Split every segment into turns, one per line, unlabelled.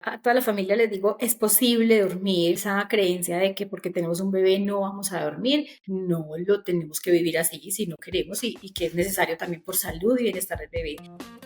A toda la familia les digo, es posible dormir, esa creencia de que porque tenemos un bebé no vamos a dormir, no lo tenemos que vivir así si no queremos y que es necesario también por salud y bienestar del bebé.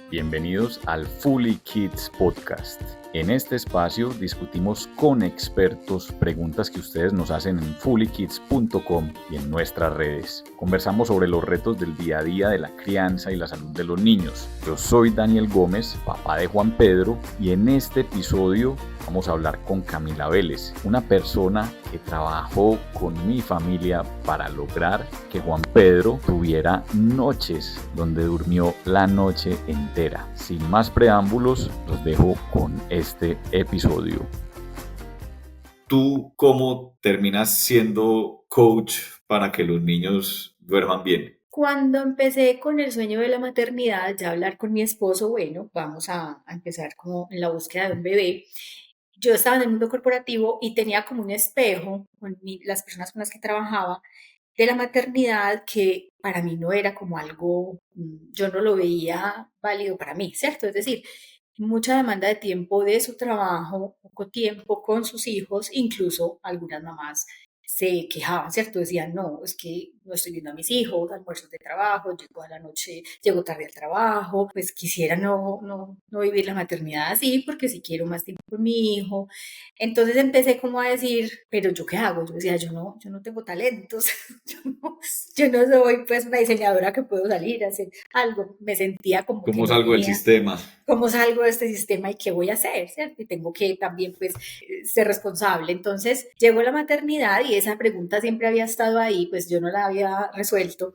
Bienvenidos al Fully Kids Podcast. En este espacio discutimos con expertos preguntas que ustedes nos hacen en fullykids.com y en nuestras redes. Conversamos sobre los retos del día a día de la crianza y la salud de los niños. Yo soy Daniel Gómez, papá de Juan Pedro, y en este episodio vamos a hablar con Camila Vélez, una persona que trabajó con mi familia para lograr que Juan Pedro tuviera noches donde durmió la noche entera. Sin más preámbulos, los dejo con este episodio. ¿Tú cómo terminas siendo coach para que los niños duerman bien?
Cuando empecé con el sueño de la maternidad, ya hablar con mi esposo, bueno, vamos a empezar como en la búsqueda de un bebé. Yo estaba en el mundo corporativo y tenía como un espejo con las personas con las que trabajaba de la maternidad que para mí no era como algo, yo no lo veía válido para mí, ¿cierto? Es decir, mucha demanda de tiempo de su trabajo, poco tiempo con sus hijos, incluso algunas mamás se quejaban, ¿cierto? Decían, no, es que no estoy viendo a mis hijos, almuerzos de trabajo, llego a la noche, llego tarde al trabajo, pues quisiera no vivir la maternidad así, porque si quiero más tiempo con mi hijo. Entonces empecé como a decir, pero ¿yo qué hago? Yo decía, yo no tengo talentos, yo no soy pues una diseñadora que puedo salir a hacer algo. Me sentía como que
¿Cómo
no
salgo del
tenía
sistema?
cómo salgo de este sistema y qué voy a hacer, ¿cierto? Y tengo que también, pues, ser responsable. Entonces, llegó la maternidad y esa pregunta siempre había estado ahí, pues yo no la había resuelto.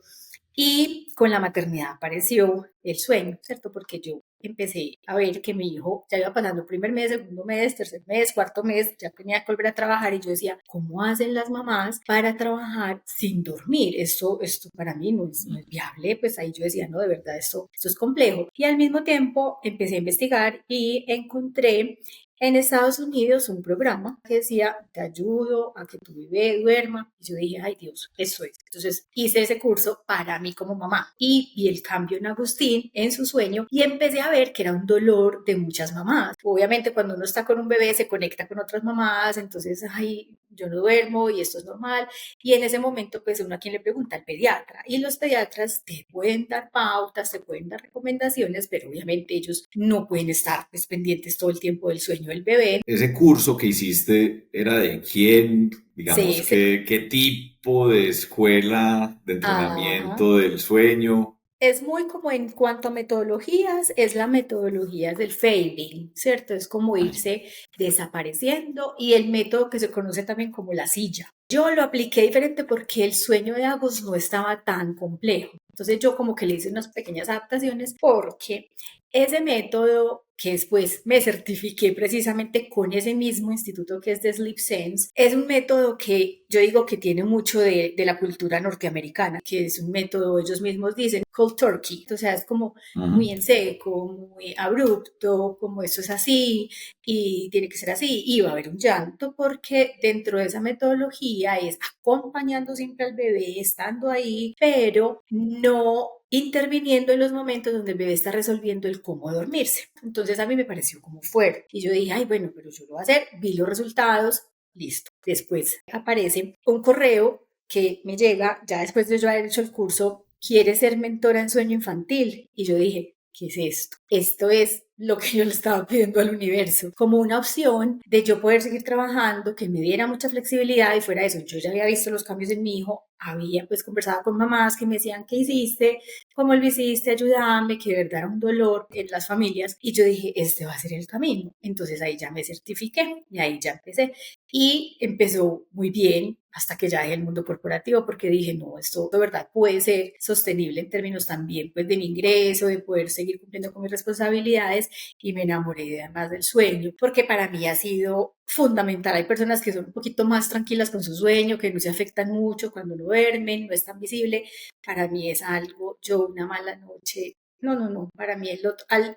Y con la maternidad apareció el sueño, ¿cierto? Porque yo empecé a ver que mi hijo ya iba pasando primer mes, segundo mes, tercer mes, cuarto mes, ya tenía que volver a trabajar y yo decía, ¿cómo hacen las mamás para trabajar sin dormir? Esto para mí no es viable, pues ahí yo decía, no, de verdad, esto es complejo. Y al mismo tiempo empecé a investigar y encontré en Estados Unidos un programa que decía, te ayudo a que tu bebé duerma. Y yo dije, ay Dios, eso es. Entonces hice ese curso para mí como mamá y vi el cambio en Agustín, en su sueño, y empecé a ver que era un dolor de muchas mamás. Obviamente cuando uno está con un bebé se conecta con otras mamás, entonces, ay, yo no duermo y esto es normal. Y en ese momento, pues uno a quien le pregunta al pediatra. Y los pediatras te pueden dar pautas, te pueden dar recomendaciones, pero obviamente ellos no pueden estar pues, pendientes todo el tiempo del sueño del bebé.
¿Ese curso que hiciste era de quién? Digamos,
Sí, sí.
¿qué tipo de escuela de
Ajá.
entrenamiento del sueño?
Es muy como en cuanto a metodologías, es la metodología del fading, ¿cierto? Es como irse desapareciendo y el método que se conoce también como la silla. Yo lo apliqué diferente porque el sueño de Agus no estaba tan complejo. Entonces yo como que le hice unas pequeñas adaptaciones porque ese método que después me certifiqué precisamente con ese mismo instituto que es de Sleep Sense, es un método que yo digo que tiene mucho de la cultura norteamericana, que es un método, ellos mismos dicen, cold turkey, o sea, es como muy
Ujú.
en seco, muy abrupto, como esto es así y tiene que ser así, y va a haber un llanto porque dentro de esa metodología es acompañando siempre al bebé, estando ahí, pero no interviniendo en los momentos donde el bebé está resolviendo el cómo dormirse. Entonces a mí me pareció como fuerte. Y yo dije, ay, bueno, pero yo lo voy a hacer, vi los resultados, listo. Después aparece un correo que me llega, ya después de yo haber hecho el curso, quiere ser mentora en sueño infantil. Y yo dije, ¿qué es esto? Esto es lo que yo le estaba pidiendo al universo, como una opción de yo poder seguir trabajando, que me diera mucha flexibilidad y fuera eso. Yo ya había visto los cambios en mi hijo, había pues conversado con mamás que me decían, ¿qué hiciste? ¿Cómo lo hiciste? Ayúdame, que de verdad era un dolor en las familias. Y yo dije, este va a ser el camino. Entonces ahí ya me certifiqué y ahí ya empecé. Y empezó muy bien hasta que ya dejé el mundo corporativo porque dije, no, esto de verdad puede ser sostenible en términos también pues de mi ingreso, de poder seguir cumpliendo con mis responsabilidades y me enamoré además del sueño porque para mí ha sido fundamental. Hay personas que son un poquito más tranquilas con su sueño, que no se afectan mucho cuando no duermen, no es tan visible. Para mí es algo, yo una mala noche, no, para mí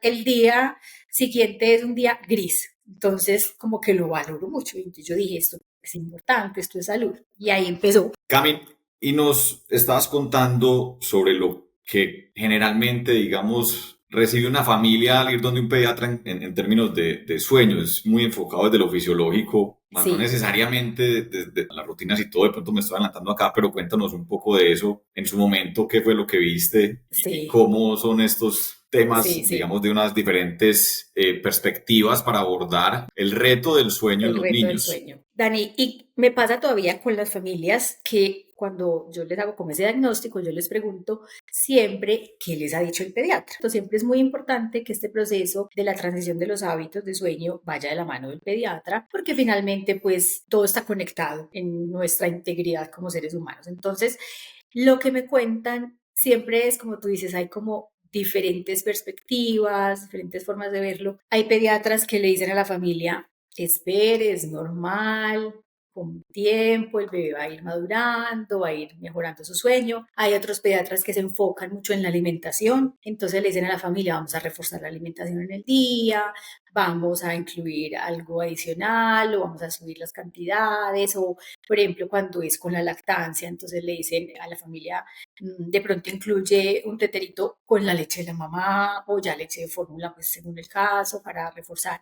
el día siguiente es un día gris. Entonces, como que lo valoro mucho. Y entonces yo dije, esto es importante, esto es salud. Y ahí empezó.
Cami, y nos estabas contando sobre lo que generalmente, digamos, recibe una familia al ir donde un pediatra en términos de sueño? Es muy enfocado desde lo fisiológico, más no
Sí,
necesariamente desde las rutinas y todo. De pronto me estoy adelantando acá, pero cuéntanos un poco de eso. En su momento, ¿qué fue lo que viste y
sí,
cómo son estos
sí,
temas,
sí.
digamos, de unas diferentes perspectivas para abordar el reto del sueño en
El
los
reto del
niños?
sueño. Dani, y me pasa todavía con las familias que cuando yo les hago como ese diagnóstico, yo les pregunto siempre qué les ha dicho el pediatra. Entonces, siempre es muy importante que este proceso de la transición de los hábitos de sueño vaya de la mano del pediatra, porque finalmente pues todo está conectado en nuestra integridad como seres humanos. Entonces, lo que me cuentan siempre es, como tú dices, hay como diferentes perspectivas, diferentes formas de verlo. Hay pediatras que le dicen a la familia, espere, es normal, con tiempo el bebé va a ir madurando, va a ir mejorando su sueño. Hay otros pediatras que se enfocan mucho en la alimentación, entonces le dicen a la familia, vamos a reforzar la alimentación en el día, vamos a incluir algo adicional o vamos a subir las cantidades o, por ejemplo, cuando es con la lactancia, entonces le dicen a la familia, de pronto incluye un teterito con la leche de la mamá o ya leche de fórmula, pues según el caso, para reforzar.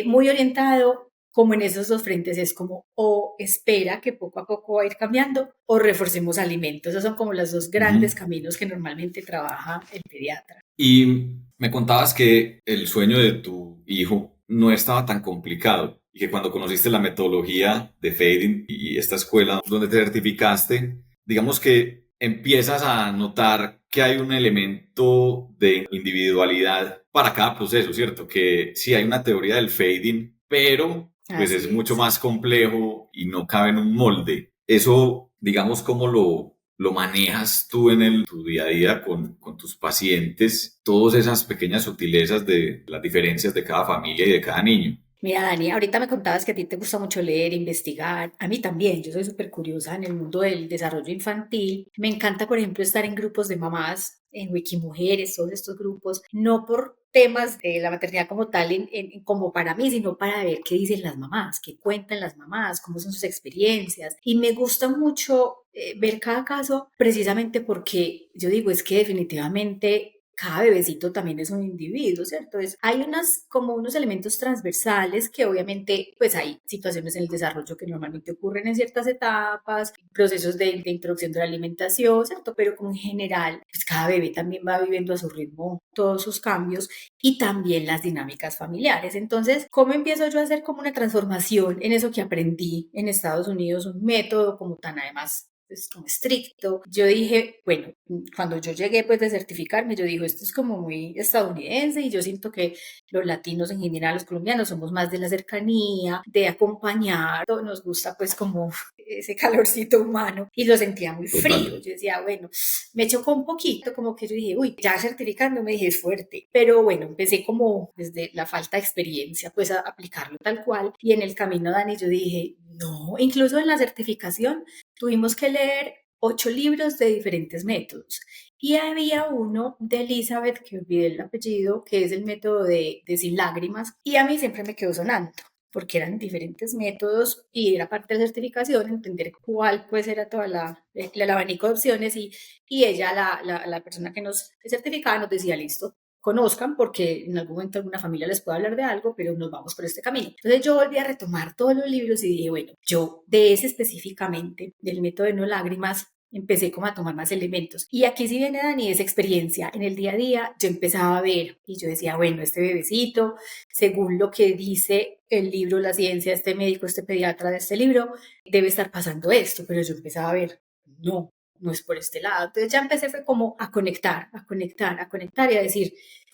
Muy orientado como en esos dos frentes es como o espera que poco a poco va a ir cambiando o reforcemos alimentos. Esos son como los dos grandes
Ujú.
caminos que normalmente trabaja el pediatra.
Y me contabas que el sueño de tu hijo no estaba tan complicado y que cuando conociste la metodología de Fading y esta escuela donde te certificaste, digamos que empiezas a notar que hay un elemento de individualidad para cada proceso, ¿cierto? Que sí hay una teoría del Fading, pero pues es
Así
mucho
es.
más complejo y no cabe en un molde. Eso, digamos, ¿cómo lo manejas tú en tu día a día con tus pacientes? Todas esas pequeñas sutilezas de las diferencias de cada familia y de cada niño.
Mira, Dani, ahorita me contabas que a ti te gusta mucho leer, investigar. A mí también, yo soy súper curiosa en el mundo del desarrollo infantil. Me encanta, por ejemplo, estar en grupos de mamás, en Wikimujeres, todos estos grupos, no por temas de la maternidad como tal, como para mí, sino para ver qué dicen las mamás, qué cuentan las mamás, cómo son sus experiencias. Y me gusta mucho ver cada caso precisamente porque yo digo, es que definitivamente cada bebecito también es un individuo, ¿cierto? Hay como unos elementos transversales que obviamente, pues hay situaciones en el desarrollo que normalmente ocurren en ciertas etapas, procesos de introducción de la alimentación, ¿cierto? Pero como en general, pues cada bebé también va viviendo a su ritmo todos sus cambios y también las dinámicas familiares. Entonces, ¿cómo empiezo yo a hacer como una transformación en eso que aprendí en Estados Unidos, un método como tan además es como estricto? Yo dije, bueno, cuando yo llegué pues de certificarme, yo digo, esto es como muy estadounidense y yo siento que los latinos en general, los colombianos, somos más de la cercanía, de acompañar, nos gusta pues como ese calorcito humano y lo sentía muy frío.
Total.
Yo decía, bueno, me chocó un poquito, como que yo dije, uy, ya certificando me dije, es fuerte, pero bueno, empecé como desde la falta de experiencia pues a aplicarlo tal cual y en el camino, Dani, yo dije, no, incluso en la certificación tuvimos que leer 8 libros de diferentes métodos. Y había uno de Elizabeth, que olvidé el apellido, que es el método de sin lágrimas, y a mí siempre me quedó sonando, porque eran diferentes métodos y era parte de la certificación, entender cuál pues era toda el abanico de opciones y ella, la persona que nos certificaba, nos decía, listo, conozcan porque en algún momento alguna familia les puede hablar de algo, pero nos vamos por este camino. Entonces yo volví a retomar todos los libros y dije, bueno, yo de ese específicamente, del método de no lágrimas, empecé como a tomar más elementos. Y aquí sí viene Dani, esa experiencia. En el día a día yo empezaba a ver y yo decía, bueno, este bebecito, según lo que dice el libro, la ciencia, este médico, este pediatra de este libro, debe estar pasando esto, pero yo empezaba a ver, no, no es por este lado. Entonces ya empecé fue como a conectar, a conectar, a conectar y a decir,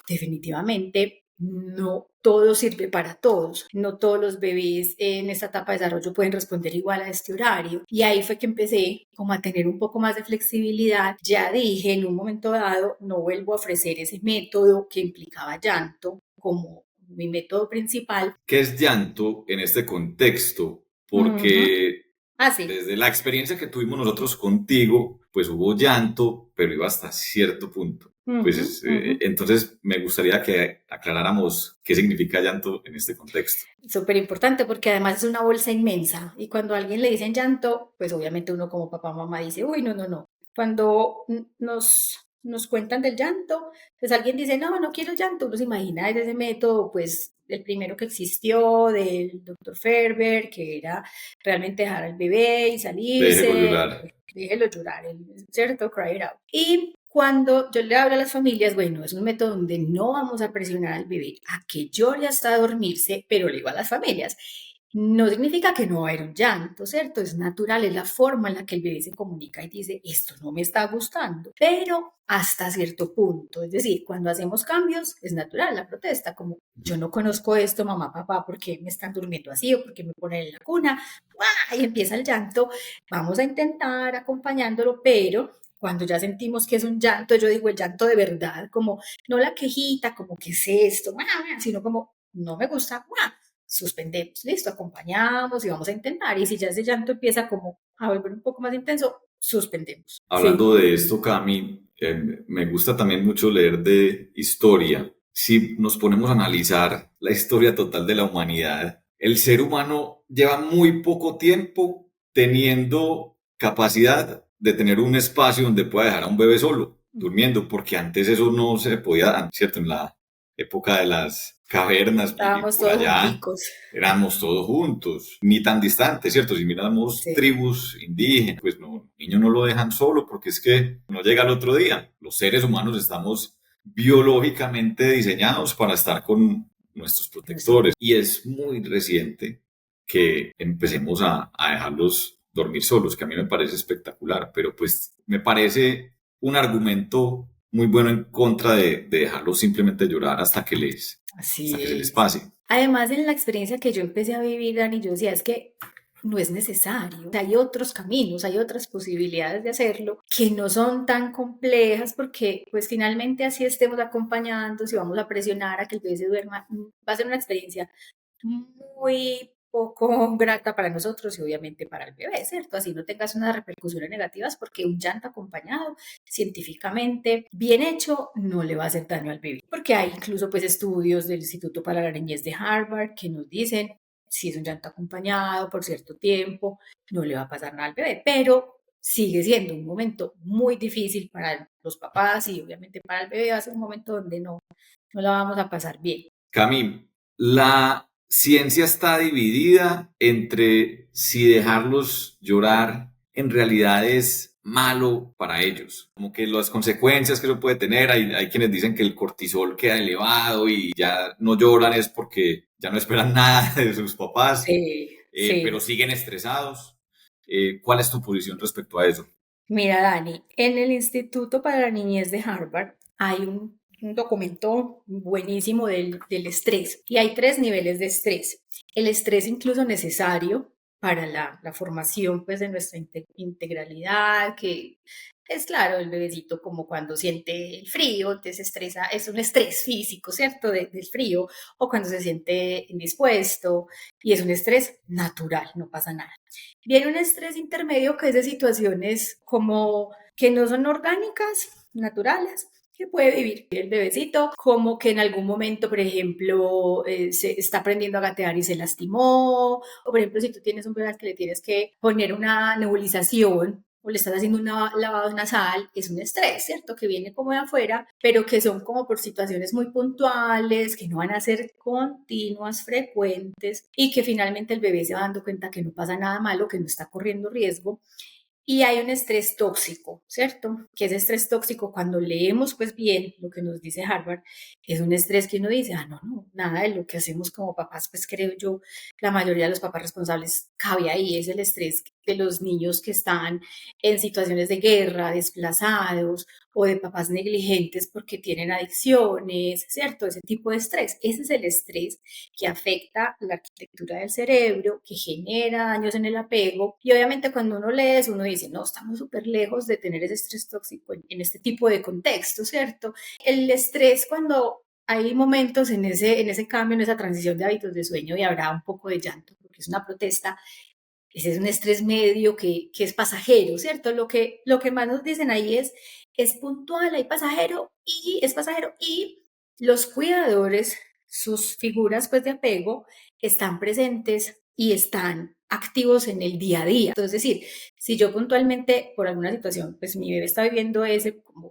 definitivamente no todo sirve para todos, no todos los bebés en esta etapa de desarrollo pueden responder igual a este horario. Y ahí fue que empecé como a tener un poco más de flexibilidad. Ya dije, en un momento dado, no vuelvo a ofrecer ese método que implicaba llanto como mi método principal.
¿Qué es llanto en este contexto?
Uh -huh.
Porque
Ah, sí.
desde la experiencia que tuvimos nosotros contigo, pues hubo llanto, pero iba hasta cierto punto.
Uh
Pues
-huh, uh -huh.
entonces me gustaría que aclaráramos qué significa llanto en este contexto.
Súper importante porque además es una bolsa inmensa y cuando a alguien le dicen llanto, pues obviamente uno como papá o mamá dice, uy, no, no, no. Cuando nos nos cuentan del llanto, pues alguien dice, no, no quiero llanto, uno se imagina desde ese método, pues el primero que existió del doctor Ferber, que era realmente dejar al bebé y
Déjelo
salirse,
llorar.
déjelo llorar, ¿cierto? Cry it out. Y cuando yo le hablo a las familias, bueno, es un método donde no vamos a presionar al bebé a que llore hasta dormirse, pero le digo a las familias, no significa que no va a haber un llanto, ¿cierto? Es natural, es la forma en la que el bebé se comunica y dice, esto no me está gustando, pero hasta cierto punto, es decir, cuando hacemos cambios, es natural la protesta, como yo no conozco esto, mamá, papá, ¿por qué me están durmiendo así o por qué me ponen en la cuna? ¡Guau! Y empieza el llanto, vamos a intentar acompañándolo, pero cuando ya sentimos que es un llanto, yo digo el llanto de verdad, como no la quejita, como que es esto, sino como no me gusta, suspendemos, listo, acompañamos y vamos a intentar. Y si ya ese llanto empieza como a volver un poco más intenso, suspendemos.
Hablando de esto, Cami, me gusta también mucho leer de historia. Si nos ponemos a analizar la historia total de la humanidad, el ser humano lleva muy poco tiempo teniendo capacidad de tener un espacio donde pueda dejar a un bebé solo, durmiendo, porque antes eso no se podía, ¿cierto? En la época de las cavernas y
Estábamos
por
todos
allá
junticos.
éramos todos juntos, ni tan distantes, ¿cierto? Si miramos
Sí,
tribus indígenas, pues no, el niño no lo dejan solo porque es que no llega al otro día. Los seres humanos estamos biológicamente diseñados para estar con nuestros
eso.
protectores y es muy reciente que empecemos a dejarlos dormir solos, que a mí me parece espectacular, pero pues me parece un argumento muy bueno en contra de dejarlos simplemente llorar hasta
Así
que se les
es.
pase.
Además, en la experiencia que yo empecé a vivir, Dani, yo decía, es que no es necesario. Hay otros caminos, hay otras posibilidades de hacerlo que no son tan complejas porque pues finalmente así estemos acompañando, si vamos a presionar a que el bebé se duerma, va a ser una experiencia muy poco grata para nosotros y obviamente para el bebé, ¿cierto? Así no tengas unas repercusiones negativas porque un llanto acompañado científicamente bien hecho no le va a hacer daño al bebé, porque hay incluso pues estudios del Instituto para la Niñez de Harvard que nos dicen si es un llanto acompañado por cierto tiempo, no le va a pasar nada al bebé, pero sigue siendo un momento muy difícil para los papás y obviamente para el bebé va a ser un momento donde no la vamos a pasar bien.
Camille, la ciencia está dividida entre si dejarlos llorar en realidad es malo para ellos, como que las consecuencias que eso puede tener, hay quienes dicen que el cortisol queda elevado y ya no lloran es porque ya no esperan nada de sus papás,
Sí,
pero
sí.
siguen estresados. ¿Cuál es tu posición respecto a eso?
Mira, Dani, en el Instituto para la Niñez de Harvard hay un documento buenísimo del estrés y hay tres niveles de estrés. El estrés incluso necesario para la formación pues, de nuestra integralidad, que es claro, el bebecito como cuando siente el frío, te se estresa, es un estrés físico, ¿cierto? Del frío, o cuando se siente indispuesto, y es un estrés natural, no pasa nada. Viene un estrés intermedio que es de situaciones como que no son orgánicas, naturales, que puede vivir el bebecito, como que en algún momento, por ejemplo, se está aprendiendo a gatear y se lastimó, o por ejemplo, si tú tienes un bebé al que le tienes que poner una nebulización o le estás haciendo un lavado nasal, es un estrés, ¿cierto? Que viene como de afuera, pero que son como por situaciones muy puntuales, que no van a ser continuas, frecuentes, y que finalmente el bebé se va dando cuenta que no pasa nada malo, que no está corriendo riesgo, y hay un estrés tóxico, ¿cierto? Que es estrés tóxico cuando leemos pues bien lo que nos dice Harvard, es un estrés que uno dice, no, nada de lo que hacemos como papás, pues creo yo, la mayoría de los papás responsables cabe ahí, es el estrés de los niños que están en situaciones de guerra, desplazados o de papás negligentes porque tienen adicciones, ¿cierto? Ese tipo de estrés. Ese es el estrés que afecta la arquitectura del cerebro, que genera daños en el apego. Y obviamente cuando uno lee eso, uno dice, no, estamos súper lejos de tener ese estrés tóxico en este tipo de contexto, ¿cierto? El estrés cuando hay momentos en ese cambio, en esa transición de hábitos de sueño y habrá un poco de llanto, porque es una protesta, ese es un estrés medio que es pasajero, ¿cierto? Lo que más nos dicen ahí es puntual, hay pasajero y es pasajero y los cuidadores, sus figuras pues de apego, están presentes y están activos en el día a día. Entonces, es decir, si yo puntualmente por alguna situación, pues mi bebé está viviendo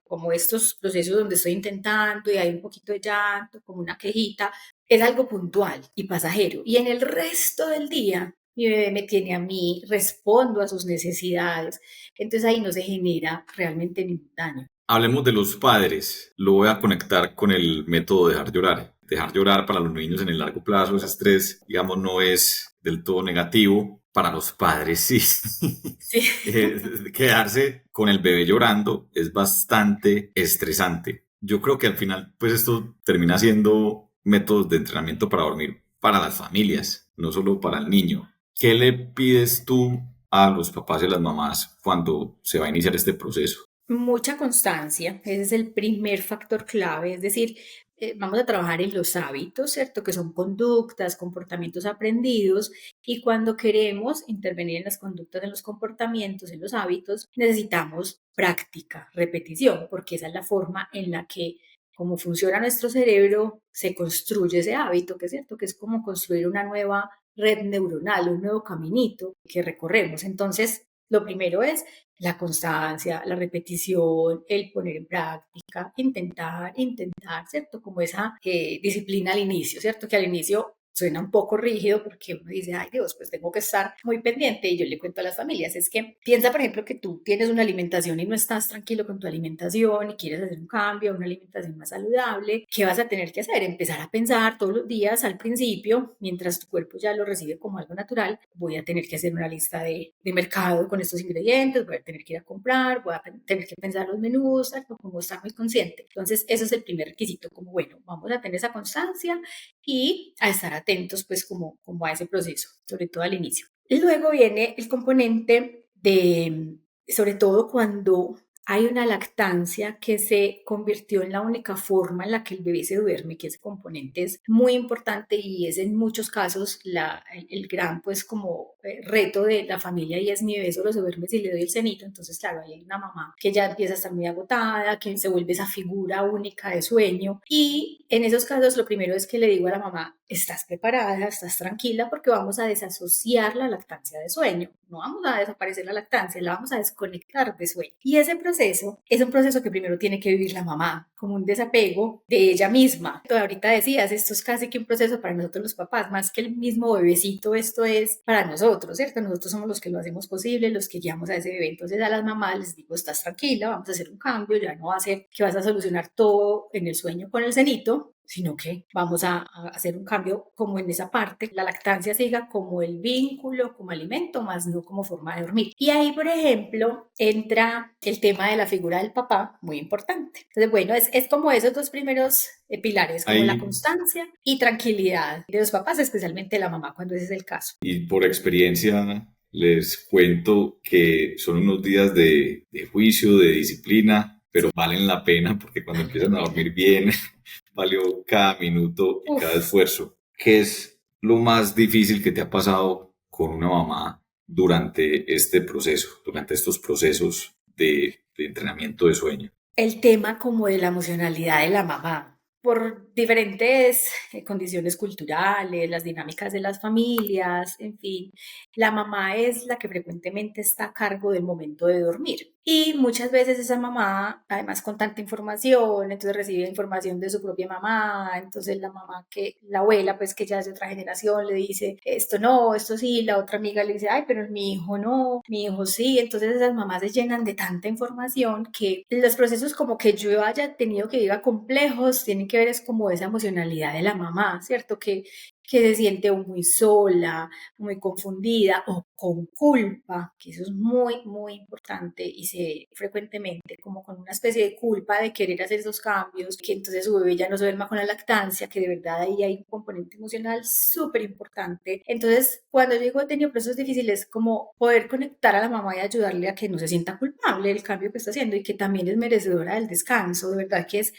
como estos procesos donde estoy intentando y hay un poquito de llanto, como una quejita, es algo puntual y pasajero. Y en el resto del día, mi bebé me tiene a mí, respondo a sus necesidades. Entonces ahí no se genera realmente ningún daño.
Hablemos de los padres. Lo voy a conectar con el método dejar llorar. Dejar llorar para los niños en el largo plazo, ese estrés, digamos, no es del todo negativo. Para los padres, sí.
Sí.
Quedarse con el bebé llorando es bastante estresante. Yo creo que al final, pues esto termina siendo métodos de entrenamiento para dormir para las familias, no solo para el niño. ¿Qué le pides tú a los papás y a las mamás cuando se va a iniciar este proceso?
Mucha constancia, ese es el primer factor clave, es decir, vamos a trabajar en los hábitos, ¿cierto? Que son conductas, comportamientos aprendidos, y cuando queremos intervenir en las conductas, en los comportamientos, en los hábitos, necesitamos práctica, repetición, porque esa es la forma en la que, como funciona nuestro cerebro, se construye ese hábito, que es cierto, que es como construir una nueva red neuronal, un nuevo caminito que recorremos. Entonces, lo primero es la constancia, la repetición, el poner en práctica, intentar, ¿cierto? Como esa disciplina al inicio, ¿cierto? Que al inicio suena un poco rígido porque uno dice, ay Dios, pues tengo que estar muy pendiente. Y yo le cuento a las familias, es que piensa, por ejemplo, que tú tienes una alimentación y no estás tranquilo con tu alimentación y quieres hacer un cambio, una alimentación más saludable. ¿Qué vas a tener que hacer? Empezar a pensar todos los días al principio, mientras tu cuerpo ya lo recibe como algo natural. Voy a tener que hacer una lista de mercado con estos ingredientes, voy a tener que ir a comprar, voy a tener que pensar los menús, ¿cierto? Como estar muy consciente. Entonces, eso es el primer requisito, como bueno, vamos a tener esa constancia y a estar atentos pues como a ese proceso, sobre todo al inicio. Y luego viene el componente de, sobre todo cuando hay una lactancia que se convirtió en la única forma en la que el bebé se duerme, que ese componente es muy importante y es en muchos casos el gran pues como reto de la familia, y es mi bebé solo se duerme si le doy el cenito. Entonces claro, hay una mamá que ya empieza a estar muy agotada, que se vuelve esa figura única de sueño, y en esos casos lo primero es que le digo a la mamá, estás preparada, estás tranquila, porque vamos a desasociar la lactancia de sueño, no vamos a desaparecer la lactancia, la vamos a desconectar de sueño. Y ese proceso es un proceso que primero tiene que vivir la mamá, como un desapego de ella misma. Tú ahorita decías, esto es casi que un proceso para nosotros los papás, más que el mismo bebecito, esto es para nosotros, ¿cierto? Nosotros somos los que lo hacemos posible, los que guiamos a ese bebé. Entonces a las mamás les digo, estás tranquila, vamos a hacer un cambio, ya no va a ser que vas a solucionar todo en el sueño con el cenito, sino que vamos a hacer un cambio como en esa parte, la lactancia siga como el vínculo, como alimento, más no como forma de dormir. Y ahí, por ejemplo, entra el tema de la figura del papá, muy importante. Entonces, bueno, es como esos dos primeros pilares, como la
Ahí,
constancia y tranquilidad de los papás, especialmente de la mamá, cuando ese es el caso.
y por experiencia, les cuento que son unos días de juicio, de disciplina, pero valen la pena porque cuando
Vale la
empiezan a
pena.
dormir bien, valió cada minuto y cada
Uf,
esfuerzo. ¿Qué es lo más difícil que te ha pasado con una mamá durante este proceso, durante estos procesos de entrenamiento de sueño?
el tema como de la emocionalidad de la mamá, por diferentes condiciones culturales, las dinámicas de las familias, en fin, la mamá es la que frecuentemente está a cargo del momento de dormir. Y muchas veces esa mamá, además con tanta información, entonces recibe información de su propia mamá, entonces la mamá que, la abuela, pues que ya es de otra generación, le dice esto no, esto sí, la otra amiga le dice, ay, pero mi hijo no, mi hijo sí, entonces esas mamás se llenan de tanta información que los procesos como que yo haya tenido que diga complejos, tienen que ver es como esa emocionalidad de la mamá, ¿cierto? Que se siente muy sola, muy confundida o con culpa, que eso es muy, muy importante y se frecuentemente como con una especie de culpa de querer hacer esos cambios, que entonces su bebé ya no se duerma con la lactancia, que de verdad ahí hay un componente emocional súper importante. Entonces, cuando yo digo he tenido procesos difíciles, como poder conectar a la mamá y ayudarle a que no se sienta culpable del cambio que está haciendo y que también es merecedora del descanso, de verdad que es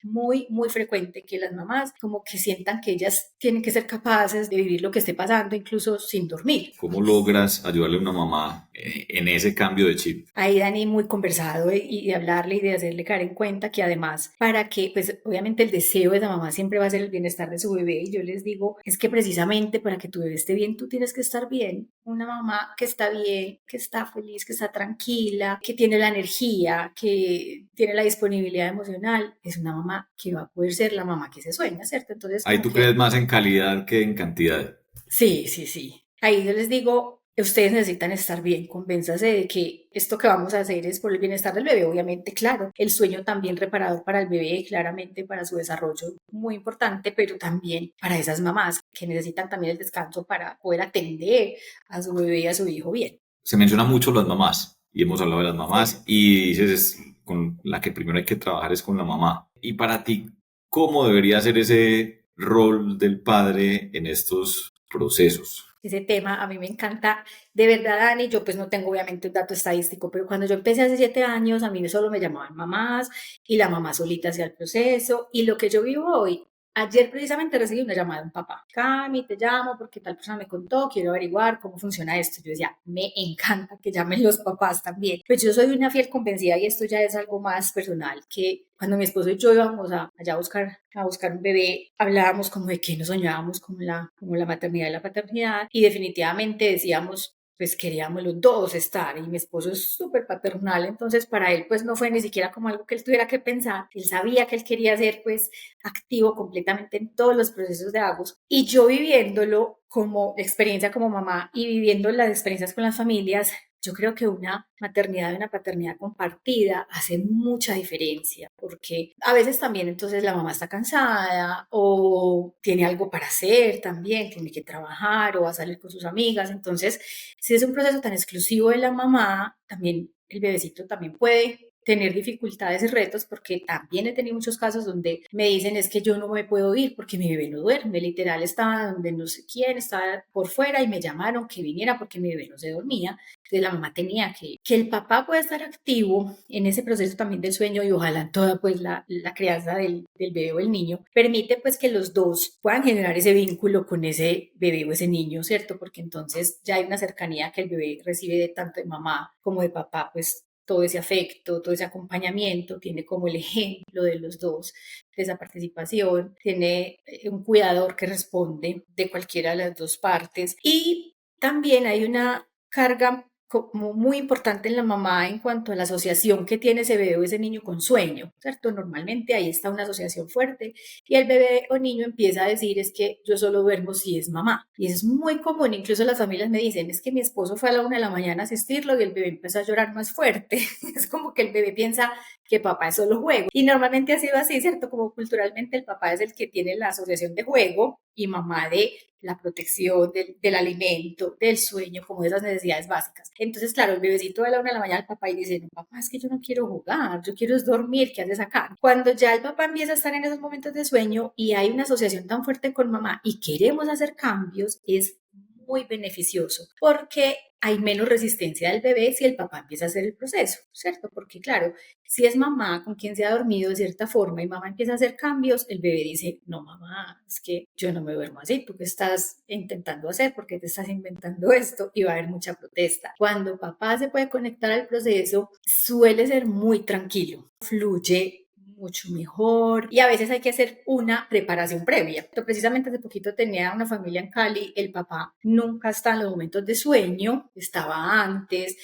muy, muy frecuente que las mamás como que sientan que ellas tienen que ser capaces de vivir lo que esté pasando incluso sin dormir.
¿Cómo logras ayudarle a una mamá en ese cambio de chip?
Ahí Dani muy conversado y de hablarle y de hacerle caer en cuenta que además para que, pues obviamente el deseo de la mamá siempre va a ser el bienestar de su bebé, y yo les digo, es que precisamente para que tu bebé esté bien, tú tienes que estar bien. una mamá que está bien, que está feliz, que está tranquila, que tiene la energía, que tiene la disponibilidad emocional, es una mamá que va a poder ser la mamá que se sueña, ¿cierto? Entonces,
Ahí
como
tú
que
crees más en calidad que en cantidad.
sí, sí, sí. Ahí yo les digo, ustedes necesitan estar bien, convénzase de que esto que vamos a hacer es por el bienestar del bebé, obviamente, claro. El sueño también reparador para el bebé, claramente para su desarrollo, muy importante, pero también para esas mamás que necesitan también el descanso para poder atender a su bebé y a su hijo bien.
Se menciona mucho las mamás y hemos hablado de las
Sí.
mamás y dices con la que primero hay que trabajar es con la mamá. Y para ti, ¿cómo debería ser ese rol del padre en estos procesos?
Ese tema a mí me encanta, de verdad, Dani, yo pues no tengo obviamente un dato estadístico, pero cuando yo empecé hace 7 años, a mí solo me llamaban mamás y la mamá solita hacía el proceso y lo que yo vivo hoy. Ayer precisamente recibí una llamada de un papá. Cami, te llamo porque tal persona me contó, quiero averiguar cómo funciona esto. Yo decía, me encanta que llamen los papás también. Pues yo soy una fiel convencida y esto ya es algo más personal, que cuando mi esposo y yo íbamos allá a buscar un bebé, hablábamos como de que nos soñábamos como la maternidad y la paternidad y definitivamente decíamos, pues queríamos los dos estar y mi esposo es súper paternal, entonces para él pues no fue ni siquiera como algo que él tuviera que pensar, él sabía que él quería ser pues activo completamente en todos los procesos de Agus y yo viviéndolo como experiencia como mamá y viviendo las experiencias con las familias, yo creo que una maternidad y una paternidad compartida hace mucha diferencia, porque a veces también entonces la mamá está cansada o tiene algo para hacer también, tiene que trabajar o va a salir con sus amigas. Entonces, si es un proceso tan exclusivo de la mamá, también el bebecito también puede tener dificultades y retos porque también he tenido muchos casos donde me dicen es que yo no me puedo ir porque mi bebé no duerme, literal estaba donde no sé quién, estaba por fuera y me llamaron que viniera porque mi bebé no se dormía. Entonces la mamá tenía que el papá pueda estar activo en ese proceso también del sueño y ojalá en toda pues la crianza del bebé o el niño, permite pues que los dos puedan generar ese vínculo con ese bebé o ese niño, ¿cierto? Porque entonces ya hay una cercanía que el bebé recibe de tanto de mamá como de papá, pues todo ese afecto, todo ese acompañamiento, tiene como el ejemplo de los dos, de esa participación, tiene un cuidador que responde de cualquiera de las dos partes y también hay una carga como muy importante en la mamá en cuanto a la asociación que tiene ese bebé o ese niño con sueño, ¿cierto? Normalmente ahí está una asociación fuerte y el bebé o niño empieza a decir es que yo solo duermo si es mamá. Y eso es muy común, incluso las familias me dicen es que mi esposo fue a la 1 de la mañana a asistirlo y el bebé empezó a llorar más fuerte. Es como que el bebé piensa que papá es solo juego. Y normalmente ha sido así, ¿cierto? Como culturalmente el papá es el que tiene la asociación de juego y mamá de la protección del alimento, del sueño, como de esas necesidades básicas. Entonces, claro, el bebecito de la 1 de la mañana al papá y dice, no, papá, es que yo no quiero jugar, yo quiero es dormir, ¿qué haces acá? Cuando ya el papá empieza a estar en esos momentos de sueño y hay una asociación tan fuerte con mamá y queremos hacer cambios, es muy beneficioso porque hay menos resistencia del bebé si el papá empieza a hacer el proceso, ¿cierto? Porque claro, si es mamá con quien se ha dormido de cierta forma y mamá empieza a hacer cambios, el bebé dice, no mamá, es que yo no me duermo así, ¿tú qué estás intentando hacer? ¿Por qué te estás inventando esto? Y va a haber mucha protesta. Cuando papá se puede conectar al proceso, suele ser muy tranquilo, fluye mucho mejor y a veces hay que hacer una preparación previa. Yo precisamente hace poquito tenía una familia en Cali, el papá nunca está en los momentos de sueño, estaba antes,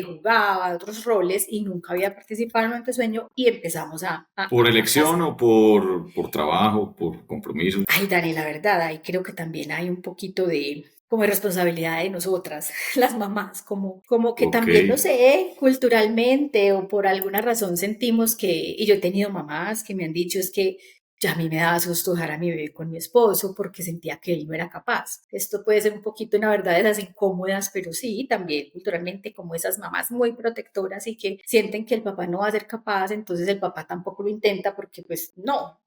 jugaba otros roles y nunca había participado en el momento de sueño y empezamos
¿Por
a
elección o por trabajo, por compromiso?
ay, Dani, la verdad, ahí creo que también hay un poquito de como de responsabilidad de nosotras, las mamás, como que
Ok.
también, no sé, culturalmente o por alguna razón sentimos que, y yo he tenido mamás que me han dicho es que ya a mí me daba susto dejar a mi bebé con mi esposo porque sentía que él no era capaz. Esto puede ser un poquito una verdad de esas incómodas, pero sí, también culturalmente como esas mamás muy protectoras y que sienten que el papá no va a ser capaz, entonces el papá tampoco lo intenta porque pues no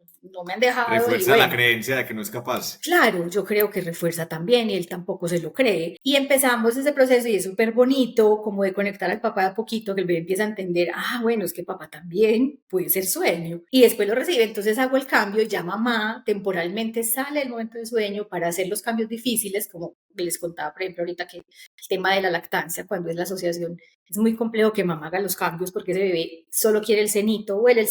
me han dejado y
Refuerza la
bueno,
creencia de que no es capaz.
claro, yo creo que refuerza también y él tampoco se lo cree. Y empezamos ese proceso y es súper bonito como de conectar al papá de a poquito, que el bebé empieza a entender, ah, bueno, es que papá también puede ser sueño. Y después lo recibe, entonces hago el cambio y ya mamá temporalmente sale del momento de sueño para hacer los cambios difíciles como les contaba, por ejemplo, ahorita que el tema de la lactancia, cuando es la asociación, es muy complejo que mamá haga los cambios porque ese bebé solo quiere el cenito, huele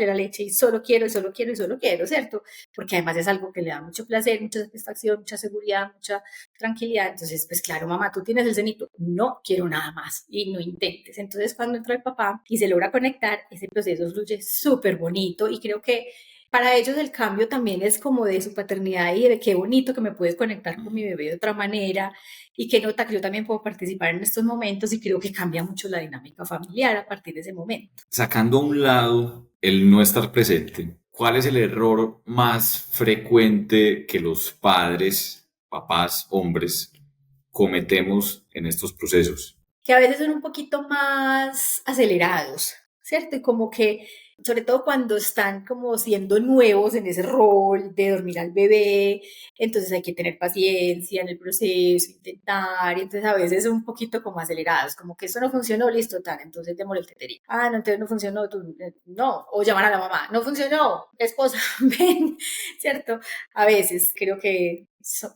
la leche y solo quiero, y solo quiero, y solo quiero, ¿cierto? Porque además es algo que le da mucho placer, mucha satisfacción, mucha seguridad, mucha tranquilidad. Entonces, pues claro, mamá, tú tienes el cenito, no quiero nada más y no intentes. Entonces, cuando entra el papá y se logra conectar, ese proceso fluye súper bonito y creo que para ellos el cambio también es como de su paternidad y de qué bonito que me puedes conectar con mi bebé de otra manera y qué nota que yo también puedo participar en estos momentos y creo que cambia mucho la dinámica familiar a partir de ese momento.
Sacando a un lado el no estar presente, ¿cuál es el error más frecuente que los padres, papás, hombres, cometemos en estos procesos?
Que a veces son un poquito más acelerados, ¿cierto? Y como que, sobre todo cuando están como siendo nuevos en ese rol de dormir al bebé, entonces hay que tener paciencia en el proceso, intentar, y entonces a veces son un poquito como acelerados, como que esto no funcionó, listo, tal, entonces démosle el teterín. Ah, no, entonces no funcionó, tú, no, o llamar a la mamá, no funcionó, esposa, ven, ¿cierto? A veces creo que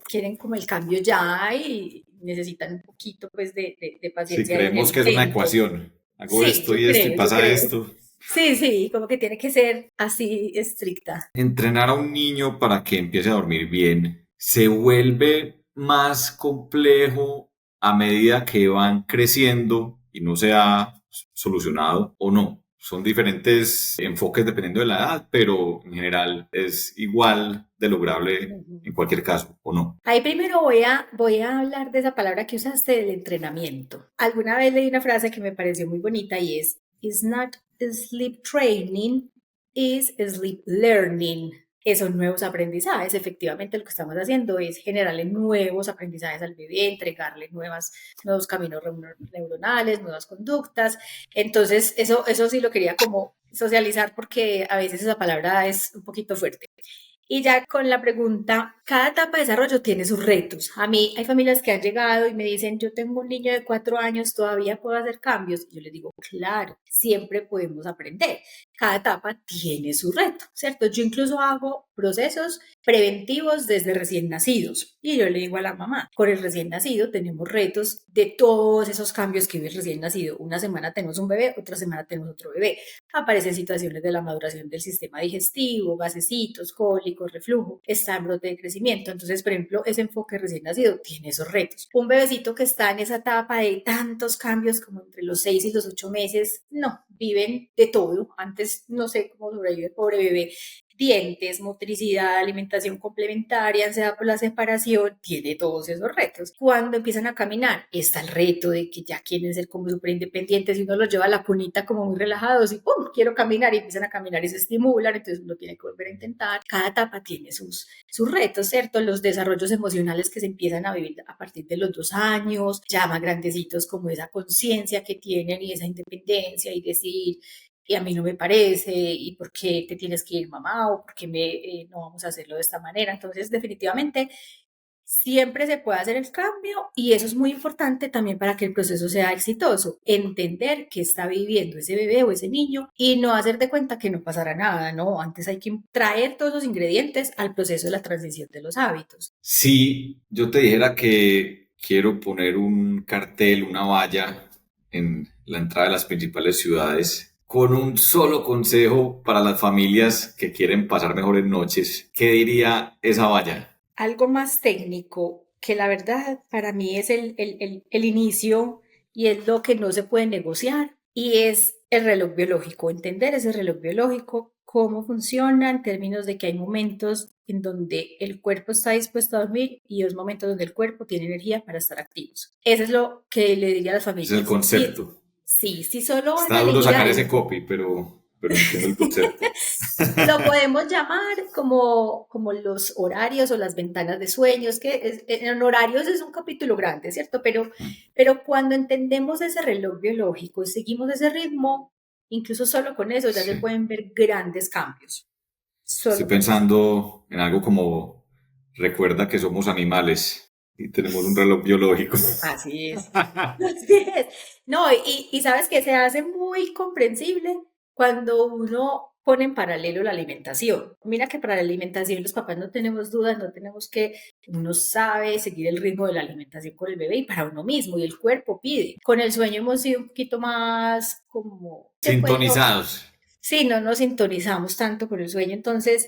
quieren como el cambio ya y necesitan un poquito pues de
Si
paciencia en el
creemos que es una
intento.
ecuación, hago
Sí,
esto y esto y
yo
pasa
creo.
esto.
Sí, sí, como que tiene que ser así estricta.
Entrenar a un niño para que empiece a dormir bien se vuelve más complejo a medida que van creciendo y no se ha solucionado o no. Son diferentes enfoques dependiendo de la edad, pero en general es igual de lograble en
Ujú.
cualquier caso, ¿o no?
Ahí primero voy a hablar de esa palabra que usaste del entrenamiento. Alguna vez leí una frase que me pareció muy bonita y es, "It's not sleep training, it's sleep learning". Son nuevos aprendizajes. Efectivamente, lo que estamos haciendo es generarle nuevos aprendizajes al bebé, entregarle nuevos caminos neuronales, nuevas conductas. Entonces, eso sí lo quería como socializar porque a veces esa palabra es un poquito fuerte. Y ya con la pregunta, cada etapa de desarrollo tiene sus retos. A mí hay familias que han llegado y me dicen, yo tengo un niño de 4 años, todavía puedo hacer cambios. Y yo les digo, claro, siempre podemos aprender. Cada etapa tiene su reto, ¿cierto? Yo incluso hago procesos preventivos desde recién nacidos. Y yo le digo a la mamá, con el recién nacido tenemos retos de todos esos cambios que vive el recién nacido. Una semana tenemos un bebé, otra semana tenemos otro bebé. Aparecen situaciones de la maduración del sistema digestivo, gasecitos, cólicos, reflujo, está en brote de crecimiento. Entonces, por ejemplo, ese enfoque recién nacido tiene esos retos. Un bebecito que está en esa etapa de tantos cambios como entre los 6 y los 8 meses, no, viven de todo. Antes no sé cómo sobrevive el pobre bebé, dientes, motricidad, alimentación complementaria, ansiedad por la separación, tiene todos esos retos. Cuando empiezan a caminar, está el reto de que ya quieren ser como súper independientes y uno los lleva a la cunita como muy relajados y ¡pum! Quiero caminar y empiezan a caminar y se estimulan, entonces uno tiene que volver a intentar. Cada etapa tiene sus retos, ¿cierto? Los desarrollos emocionales que se empiezan a vivir a partir de los 2 años, ya más grandecitos como esa conciencia que tienen y esa independencia y decir, y a mí no me parece, y por qué te tienes que ir mamá, o por qué no vamos a hacerlo de esta manera. Entonces, definitivamente, siempre se puede hacer el cambio y eso es muy importante también para que el proceso sea exitoso. Entender que está viviendo ese bebé o ese niño y no hacer de cuenta que no pasará nada, ¿no? Antes hay que traer todos los ingredientes al proceso de la transición de los hábitos.
Si yo te dijera que quiero poner un cartel, una valla en la entrada de las principales ciudades, con un solo consejo para las familias que quieren pasar mejores noches, ¿qué diría esa valla?
Algo más técnico, que la verdad para mí es el inicio y es lo que no se puede negociar, y es el reloj biológico, entender ese reloj biológico, cómo funciona en términos de que hay momentos en donde el cuerpo está dispuesto a dormir y hay momentos donde el cuerpo tiene energía para estar activos. Eso es lo que le diría a las
Ese es el
familias.
concepto.
Sí, si solo van a
Está duro
elegir
sacar ese
algo.
copy, pero entiendo el concepto.
Lo podemos llamar como los horarios o las ventanas de sueños, que en horarios es un capítulo grande, ¿cierto? Pero cuando entendemos ese reloj biológico y seguimos ese ritmo, incluso solo con eso ya se
Sí.
pueden ver grandes cambios,
Estoy
solo con eso.
pensando en algo como recuerda que somos animales y tenemos un reloj biológico.
Así es. Así es. No, y sabes que se hace muy comprensible cuando uno pone en paralelo la alimentación. Mira que para la alimentación los papás no tenemos dudas, no tenemos que, uno sabe seguir el ritmo de la alimentación con el bebé y para uno mismo, y el cuerpo pide. Con el sueño hemos sido un poquito más como, que pues no,
Sintonizados.
sí, no nos sintonizamos tanto con el sueño, entonces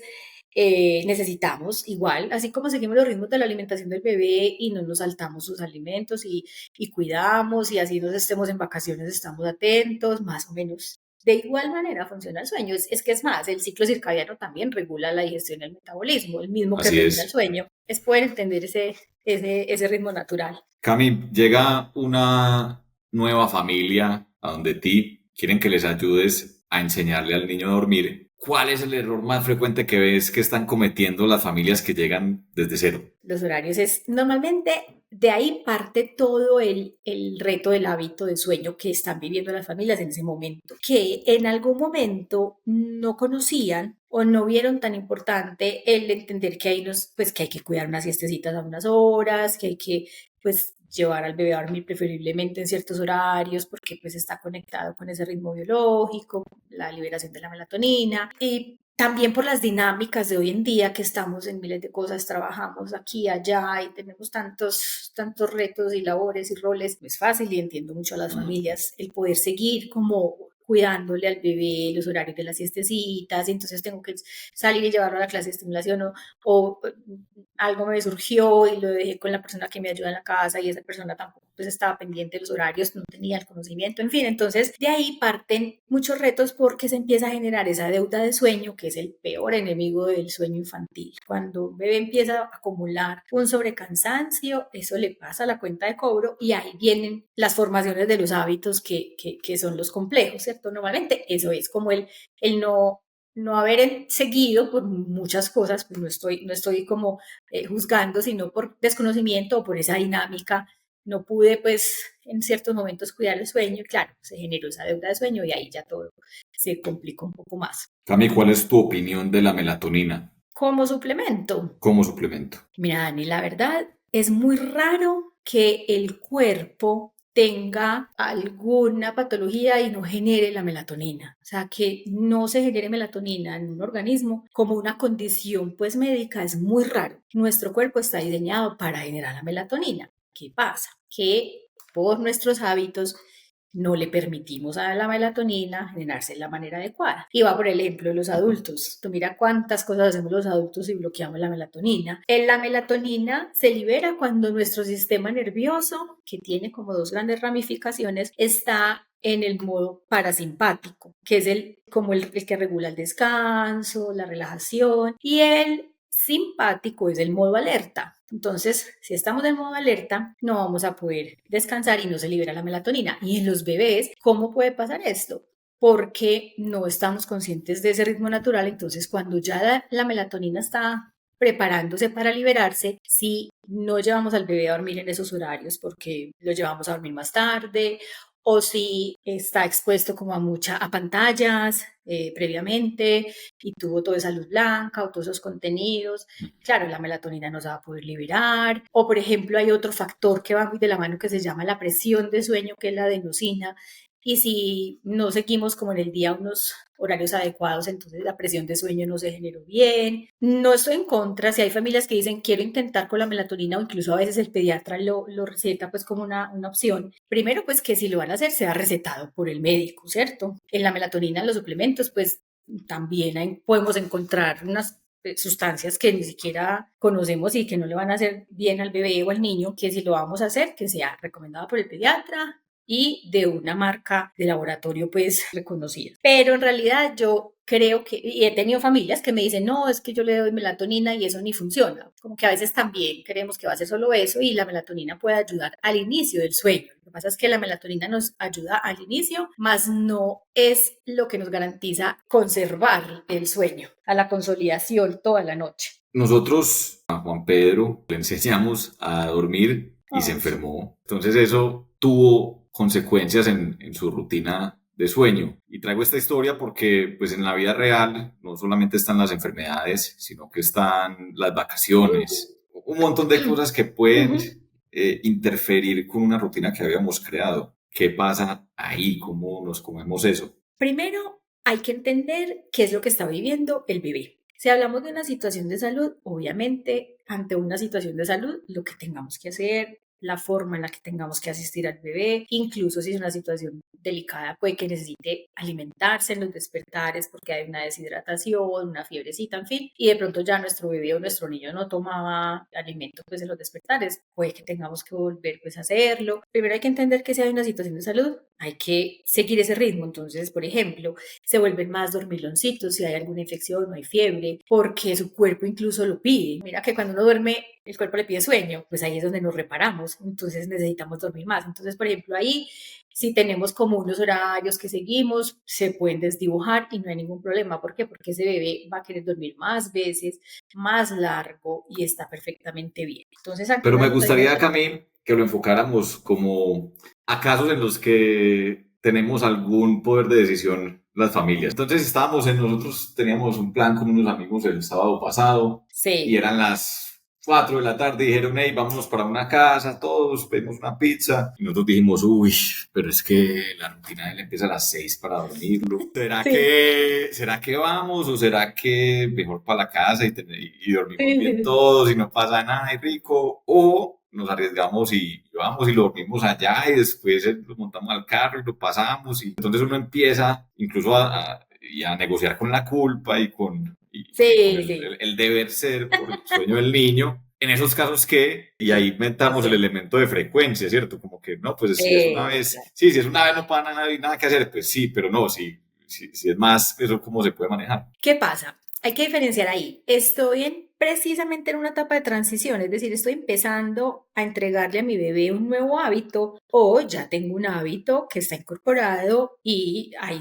necesitamos igual, así como seguimos los ritmos de la alimentación del bebé y no nos saltamos sus alimentos y cuidamos y así nos estemos en vacaciones, estamos atentos, más o menos. De igual manera funciona el sueño, es que es más, el ciclo circadiano también regula la digestión y el metabolismo, el mismo que
Así
regula el
es.
sueño, es poder entender ese ritmo natural.
Cami, llega una nueva familia a donde ti quieren que les ayudes a enseñarle al niño a dormir. ¿Cuál es el error más frecuente que ves que están cometiendo las familias que llegan desde cero?
Los horarios es normalmente de ahí parte todo el reto del hábito de sueño que están viviendo las familias en ese momento, que en algún momento no conocían o no vieron tan importante el entender que hay, pues, que hay que cuidar unas siestecitas a unas horas, que hay que pues, llevar al bebé a dormir preferiblemente en ciertos horarios porque pues está conectado con ese ritmo biológico, la liberación de la melatonina y también por las dinámicas de hoy en día que estamos en miles de cosas, trabajamos aquí, allá y tenemos tantos retos y labores y roles, no es fácil y entiendo mucho a las familias el poder seguir como cuidándole al bebé los horarios de las siestecitas, y entonces tengo que salir y llevarlo a la clase de estimulación o algo me surgió y lo dejé con la persona que me ayuda en la casa y esa persona tampoco pues estaba pendiente de los horarios, no tenía el conocimiento, en fin, entonces de ahí parten muchos retos porque se empieza a generar esa deuda de sueño que es el peor enemigo del sueño infantil. Cuando un bebé empieza a acumular un sobrecansancio, eso le pasa a la cuenta de cobro y ahí vienen las formaciones de los hábitos que son los complejos, ¿cierto? Normalmente eso es como el no haber seguido por muchas cosas, pues no estoy como juzgando, sino por desconocimiento o por esa dinámica. No pude, pues, en ciertos momentos cuidar el sueño, y claro, se generó esa deuda de sueño y ahí ya todo se complicó un poco más.
Cami, ¿cuál es tu opinión de la melatonina
Como suplemento,
como suplemento?
mira, Dani, la verdad es muy raro que el cuerpo tenga alguna patología y no genere la melatonina. O sea, que no se genere melatonina en un organismo como una condición pues médica es muy raro. Nuestro cuerpo está diseñado para generar la melatonina. ¿Qué pasa? Que por nuestros hábitos no le permitimos a la melatonina generarse de la manera adecuada. Y va por el ejemplo de los adultos. Tú mira cuántas cosas hacemos los adultos y bloqueamos la melatonina. La melatonina se libera cuando nuestro sistema nervioso, que tiene como dos grandes ramificaciones, está en el modo parasimpático, que es como el que regula el descanso, la relajación, y el simpático es el modo alerta. Entonces, si estamos en modo alerta, no vamos a poder descansar y no se libera la melatonina. Y en los bebés, ¿cómo puede pasar esto? Porque no estamos conscientes de ese ritmo natural. Entonces, cuando ya la melatonina está preparándose para liberarse, si no llevamos al bebé a dormir en esos horarios porque lo llevamos a dormir más tarde o si está expuesto como a pantallas previamente y tuvo toda esa luz blanca o todos esos contenidos, claro, la melatonina no se va a poder liberar. O, por ejemplo, hay otro factor que va muy de la mano que se llama la presión de sueño, que es la adenosina. Y si no seguimos como en el día unos horarios adecuados, entonces la presión de sueño no se generó bien. No estoy en contra, si hay familias que dicen quiero intentar con la melatonina o incluso a veces el pediatra lo receta pues como una opción. Primero pues que si lo van a hacer sea recetado por el médico, ¿cierto? En la melatonina, en los suplementos pues también podemos encontrar unas sustancias que ni siquiera conocemos y que no le van a hacer bien al bebé o al niño, que si lo vamos a hacer, que sea recomendado por el pediatra y de una marca de laboratorio pues reconocida. Pero en realidad yo creo que, y he tenido familias que me dicen, no, es que yo le doy melatonina y eso ni funciona. Como que a veces también creemos que va a ser solo eso y la melatonina puede ayudar al inicio del sueño. Lo que pasa es que la melatonina nos ayuda al inicio, mas no es lo que nos garantiza conservar el sueño, a la consolidación toda la noche.
Nosotros a Juan Pedro le enseñamos a dormir y se enfermó. Entonces eso tuvo consecuencias en su rutina de sueño. Y traigo esta historia porque pues en la vida real no solamente están las enfermedades, sino que están las vacaciones, un montón de cosas que pueden interferir con una rutina que habíamos creado. ¿Qué pasa ahí? ¿Cómo nos comemos eso?
Primero, hay que entender qué es lo que está viviendo el bebé. Si hablamos de una situación de salud, obviamente, ante una situación de salud, lo que tengamos que hacer, la forma en la que tengamos que asistir al bebé, incluso si es una situación delicada, puede que necesite alimentarse en los despertares porque hay una deshidratación, una fiebrecita, en fin, y de pronto ya nuestro bebé o nuestro niño no tomaba alimento pues en los despertares, puede que tengamos que volver pues a hacerlo. Primero hay que entender que si hay una situación de salud, hay que seguir ese ritmo. Entonces, por ejemplo, se vuelven más dormiloncitos si hay alguna infección o hay fiebre, porque su cuerpo incluso lo pide. Mira que cuando uno duerme, el cuerpo le pide sueño, pues ahí es donde nos reparamos, entonces necesitamos dormir más. Entonces, por ejemplo, ahí, si tenemos como unos horarios que seguimos, se pueden desdibujar y no hay ningún problema. ¿Por qué? Porque ese bebé va a querer dormir más veces, más largo y está perfectamente bien. Entonces,
Pero me gustaría, Cami, que lo enfocáramos como a casos en los que tenemos algún poder de decisión las familias. Entonces nosotros teníamos un plan con unos amigos el sábado pasado y eran las 4 de la tarde y dijeron, hey, vámonos para una casa, todos pedimos una pizza. Y nosotros dijimos, uy, pero es que la rutina de él empieza a las 6 para dormirlo. ¿Será que vamos o será que mejor para la casa y dormimos bien todos y no pasa nada y rico? O nos arriesgamos y vamos y lo dormimos allá y después lo montamos al carro y lo pasamos. Y entonces uno empieza incluso a negociar con la culpa y con el deber ser por el sueño del niño. En esos casos y ahí metamos el elemento de frecuencia, ¿cierto? Como que no, pues si es una vez, si es una vez no pasa nada que hacer, pues sí, pero no, si es más, eso cómo se puede manejar.
¿Qué pasa? Hay que diferenciar ahí. Estoy precisamente en una etapa de transición, es decir, estoy empezando a entregarle a mi bebé un nuevo hábito o ya tengo un hábito que está incorporado y ahí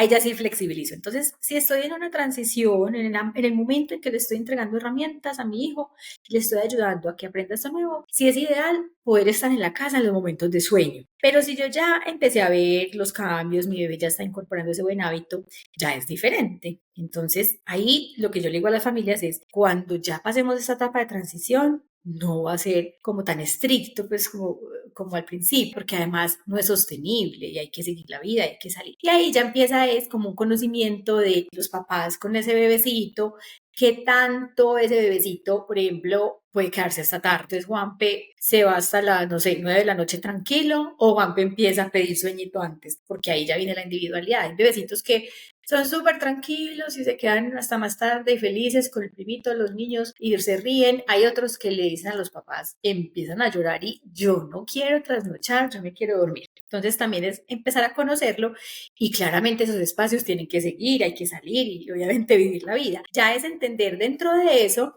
ya sí flexibilizo. Entonces, si estoy en una transición, en el momento en que le estoy entregando herramientas a mi hijo, le estoy ayudando a que aprenda esto nuevo, sí es ideal poder estar en la casa en los momentos de sueño. Pero si yo ya empecé a ver los cambios, mi bebé ya está incorporando ese buen hábito, ya es diferente. Entonces, ahí lo que yo le digo a las familias es, cuando ya pasemos esta etapa de transición, no va a ser como tan estricto, pues como al principio, porque además no es sostenible y hay que seguir la vida, hay que salir. Y ahí ya empieza es como un conocimiento de los papás con ese bebecito, qué tanto ese bebecito, por ejemplo, puede quedarse hasta tarde. Entonces Juanpe se va hasta las, 9 de la noche tranquilo, o Juanpe empieza a pedir sueñito antes, porque ahí ya viene la individualidad. Hay bebecitos que son súper tranquilos y se quedan hasta más tarde y felices con el primito, los niños, y se ríen. Hay otros que le dicen a los papás, empiezan a llorar y yo no quiero trasnochar, yo me quiero dormir. Entonces también es empezar a conocerlo y claramente esos espacios tienen que seguir, hay que salir y obviamente vivir la vida. Ya es entender dentro de eso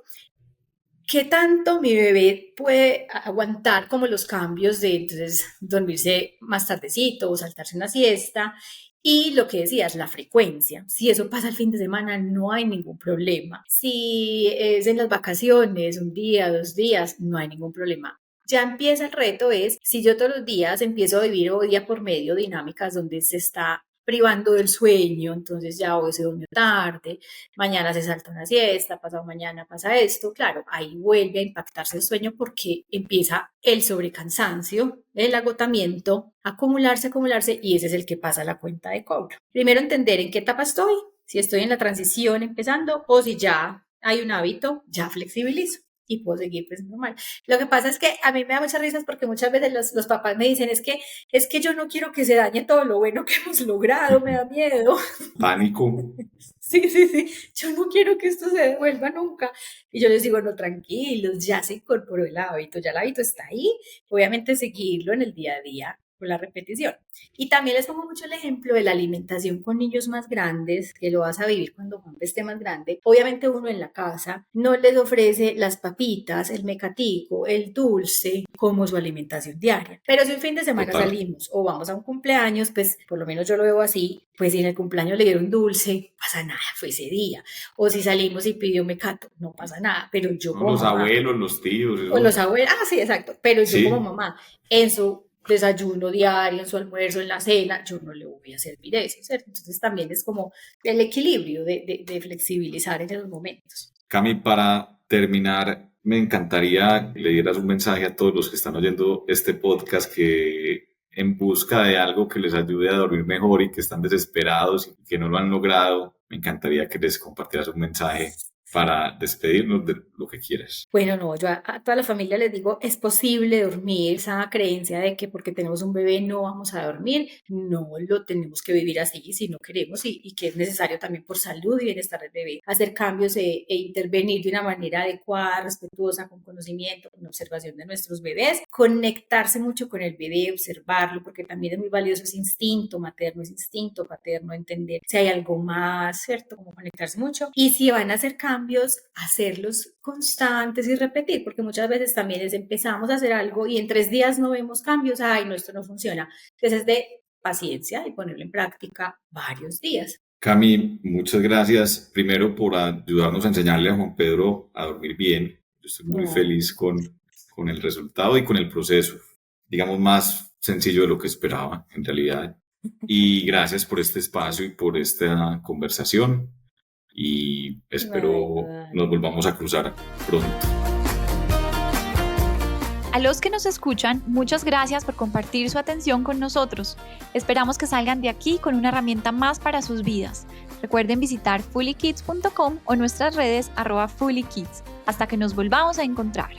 qué tanto mi bebé puede aguantar como los cambios de entonces dormirse más tardecito o saltarse una siesta. Y lo que decías, la frecuencia. Si eso pasa el fin de semana, no hay ningún problema. Si es en las vacaciones, un día, 2 días, no hay ningún problema. Ya empieza el reto si yo todos los días empiezo a vivir hoy día por medio dinámicas donde se está privando del sueño, entonces ya hoy se durmió tarde, mañana se salta una siesta, pasado mañana pasa esto, claro, ahí vuelve a impactarse el sueño porque empieza el sobrecansancio, el agotamiento, acumularse y ese es el que pasa la cuenta de cobro. Primero entender en qué etapa estoy, si estoy en la transición empezando o si ya hay un hábito, ya flexibilizo y puedo seguir pues normal. Lo que pasa es que a mí me da muchas risas porque muchas veces los papás me dicen es que yo no quiero que se dañe todo lo bueno que hemos logrado, me da miedo.
Pánico.
Sí, yo no quiero que esto se devuelva nunca. Y yo les digo, no, tranquilos, ya se incorporó el hábito, ya el hábito está ahí, obviamente seguirlo en el día a día con la repetición. Y también les pongo mucho el ejemplo de la alimentación con niños más grandes, que lo vas a vivir cuando Juan esté más grande. Obviamente uno en la casa no les ofrece las papitas, el mecatico, el dulce como su alimentación diaria. Pero si un fin de semana salimos o vamos a un cumpleaños, pues por lo menos yo lo veo así, pues si en el cumpleaños le dieron dulce, pasa nada, fue ese día. O si salimos y pidió mecato, no pasa nada. Pero yo como
los mamá, abuelos, los tíos.
O los abuelos, sí, exacto. Pero yo como mamá, en su desayuno diario, en su almuerzo, en la cena, yo no le voy a servir eso, ¿cierto? Entonces también es como el equilibrio de flexibilizar en esos momentos.
Cami, para terminar, me encantaría que le dieras un mensaje a todos los que están oyendo este podcast que en busca de algo que les ayude a dormir mejor y que están desesperados y que no lo han logrado, me encantaría que les compartieras un mensaje para despedirnos de lo que quieras.
Bueno, no, yo a toda la familia les digo, es posible dormir, esa creencia de que porque tenemos un bebé no vamos a dormir, no lo tenemos que vivir así si no queremos y que es necesario también por salud y bienestar del bebé hacer cambios e intervenir de una manera adecuada, respetuosa, con conocimiento, con observación de nuestros bebés, conectarse mucho con el bebé, observarlo, porque también es muy valioso ese instinto materno, ese instinto paterno, entender si hay algo más, ¿cierto? Como conectarse mucho. Y si van a hacer cambios, hacerlos constantes y repetir, porque muchas veces también empezamos a hacer algo y en 3 días no vemos cambios, ay, no, esto no funciona. Entonces es de paciencia y ponerlo en práctica varios días.
Cami, muchas gracias primero por ayudarnos a enseñarle a Juan Pedro a dormir bien. Yo estoy muy feliz con el resultado y con el proceso, digamos, más sencillo de lo que esperaba en realidad. Y gracias por este espacio y por esta conversación. Y espero nos volvamos a cruzar pronto.
A los que nos escuchan, muchas gracias por compartir su atención con nosotros. Esperamos que salgan de aquí con una herramienta más para sus vidas. Recuerden visitar fullykids.com o nuestras redes @fullykids. Hasta que nos volvamos a encontrar.